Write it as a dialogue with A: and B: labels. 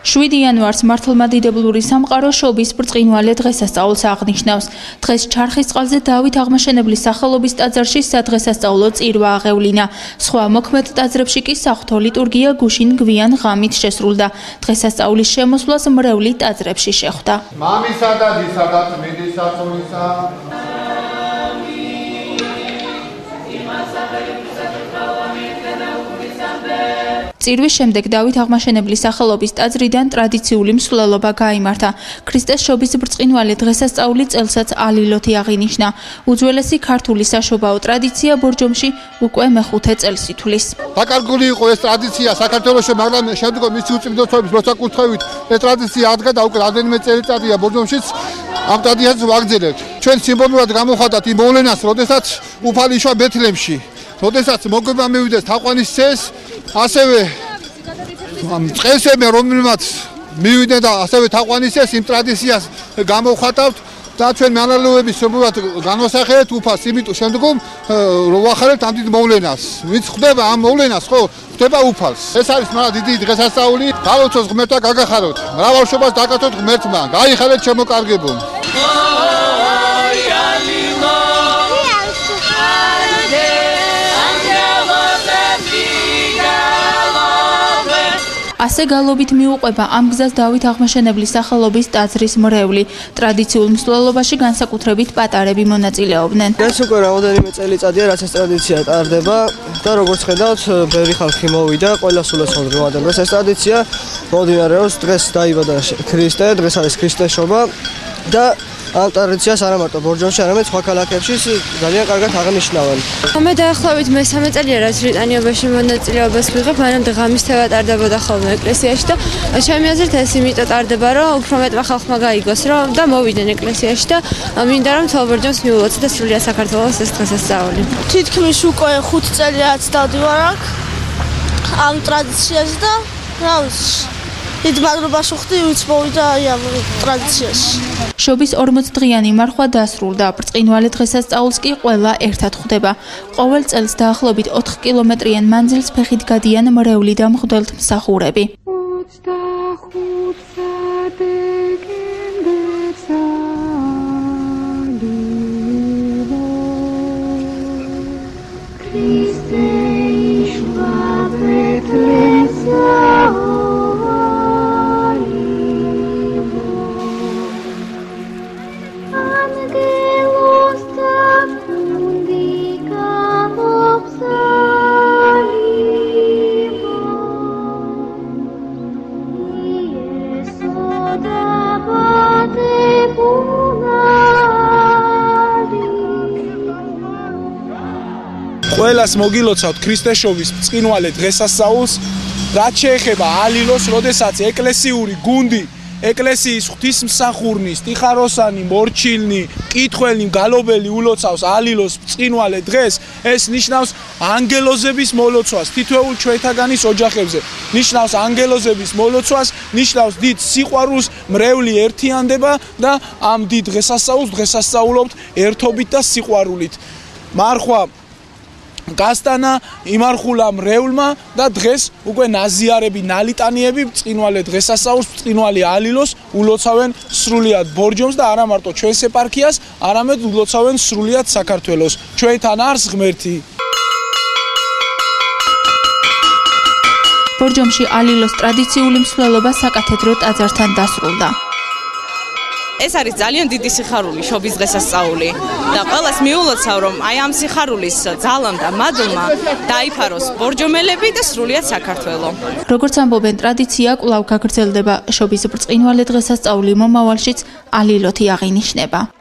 A: 7 იანვარს მართლმადიდებლური სამყარო შობის ბრწყინვალე დღესასწაულს აღნიშნავს. დღეს ჩარხის წყალზე დავით აღმაშენებლის სახელობის ტაძარში სადღესასწაულო წირვა აღევლინა. სხვა მოქმედ ტაძრებში კი საღვთო ლიტურგია გუშინ გვიან ღამით შესრულდა. დღესასწაულის შემოსვლას მრევლი ტაძრებში შეხვდა.
B: მამისა და ძისა და წმინდის საწოლისა
A: წირვის შემდეგ დავით აღმაშენებლის სახელობის ტაძრიდან ტრადიციული მსვლელობა გაიმართა. ქრისტეს შობის ბრწყინვალე დღესასწაული წელსაც ალილოთი აღინიშნა. უძველესი ქართული საშობაო ტრადიცია ბორჯომში უკვე მეხუთე წელს ითვლის.
B: დაკარგული იყო ეს ტრადიცია საქართველოში, მაგრამ შემდგომ მისი უწმინდოების მოსაკუთრებით ეს ტრადიცია აღდგა და უკვე რამდენიმე წელიწადია ბორჯომშიც ამ ტრადიციას ვაგრძელებთ. ჩვენ სიმბოლურად გამოხატავთ იმ მოვლენას, როდესაც უფალი იშვა ბეთლემში, როდესაც მოგება მივიდეს თაყვანისცეს, ასევე წესები რომელმაც მივიდნენ და ასევე თაყვანისცეს იმ ტრადიციას გამოხატავთ და ჩვენ მანალოების შემოვლად განვასახელეთ უფალს, იმიტომ შემდგომ რომ ვახარებთ ამ დიდ მოვლენას. ვინც ხვდება ამ მოვლენას, ხო, ხვდება უფალს. ეს არის მაგრამ დიდი დღესასწაული, გალოცოს ღმერთმა გაგახაროთ. მრავალშობას დაკაცოთ ღმერთმა, გაიხარეთ შემოკარგებო.
A: ასე გალობით მიუყვება ამ გზას დავით აღმაშენებლის სახელობის ტაძრის მრევლი. ტრადიციულ მსვლელობაში განსაკუთრებით პატარები მონაწილეობდნენ.
C: ეს უკვე რამდენიმე წელიწადია, რაც ეს ტრადიცია ტარდება და როგორც ხედავთ, ბევრი ხალხი მოვიდა, ყველა სულეცოდნე მოადებას. ეს ტრადიცია მომდინარეობს დღეს დაიბადა ქრისტე, დღეს არის ქრისტეს შობა და ამ ტრადიციას არა მარტო ბორჯომში, არამედ სხვა ქალაქებშიც ძალიან კარგად აღნიშნავენ.
D: მე დაახლოებით მესამე წელია, რაც ბრიტანიაში მონაწილეობას ვიღებ, მანამდე ღამის თევა ტარდებოდა ხოლმე ეკლესიაში და ჩემი აზრით ეს იმიტომ ტარდება, რომ უფრო მეტმა ხალხმა გაიგოს, რომ და მოვიდნენ ეკლესიაში და მინდა რომ თელ ბორჯომს მიულოცოთ და სრულიად საქართველოს ეს დღესასწაული.
E: თითქმის უკვე 5 წელი რაც დავდივარ აქ ამ ტრადიციას და რა ვიცი დიდ მადლობას ვუხდი, ვინც მოვიდა ამ ტრადიციაში.
A: შობის 40 დღიანი მარხვა დასრულდა. ბრწყინვალე დღესასწაულს კი ყველა ერთად ხვდება. ყოველ წელს დაახლოებით 4 კილომეტრიან მანძილს ფეხით გადიან მრევლი და მღვდელთმსახურები.
F: ყველას მოგილოცავთ ქრისტეს შობის ბრწყინვალე დღესასწაულს, რაც შეეხება ალილოს, როდესაც ეკლესიური გუნდი, ეკლესიის ღვთისმსახურნი, სტიხაროსანი, მორჩილნი, მკითხველი, გალობელი ულოცავს ალილოს ბრწყინვალე დღეს, ეს ნიშნავს ანგელოზების მოლოცვას თითოეულ ჩვენთაგანის ოჯახებზე. ნიშნავს ანგელოზების მოლოცვას, ნიშნავს დიდ სიყვარულს, მრევლი ერთიანდება და ამ დიდ დღესასწაულს დღესასწაულობთ ერთობით და სიყვარულით. მარხვა გასტანა იმარხულა მრევლმა და დღეს უკვე ნაზიარები, ნალიტანიები ბრწყინვალე დღესასწაულს, ბრწყინვალე ალილოს ულოცავენ სრულიად ბორჯომს და არა მარტო ჩვენს ეპარქიას, არამედ ულოცავენ სრულიად საქართველოს. ჩვენთან არის ღმერთი.
A: ბორჯომში ალილოს ტრადიციული მსვლელობა საკათედრო ტაძართან დასრულდა.
G: ეს არის ძალიან დიდი სიხარული შობის დღესასწაული და ყველას მიულოცავ რომ აი ამ სიხარულის ძალამ და მადლმა დაიფაროს ბორჯომელები და სრულიად საქართველო.
A: როგორც ამბობენ, ტრადიცია კვლავ გაგრძელდება. შობის ბრწყინვალე დღესასწაული მომავალშიც ალილოთი აღინიშნება.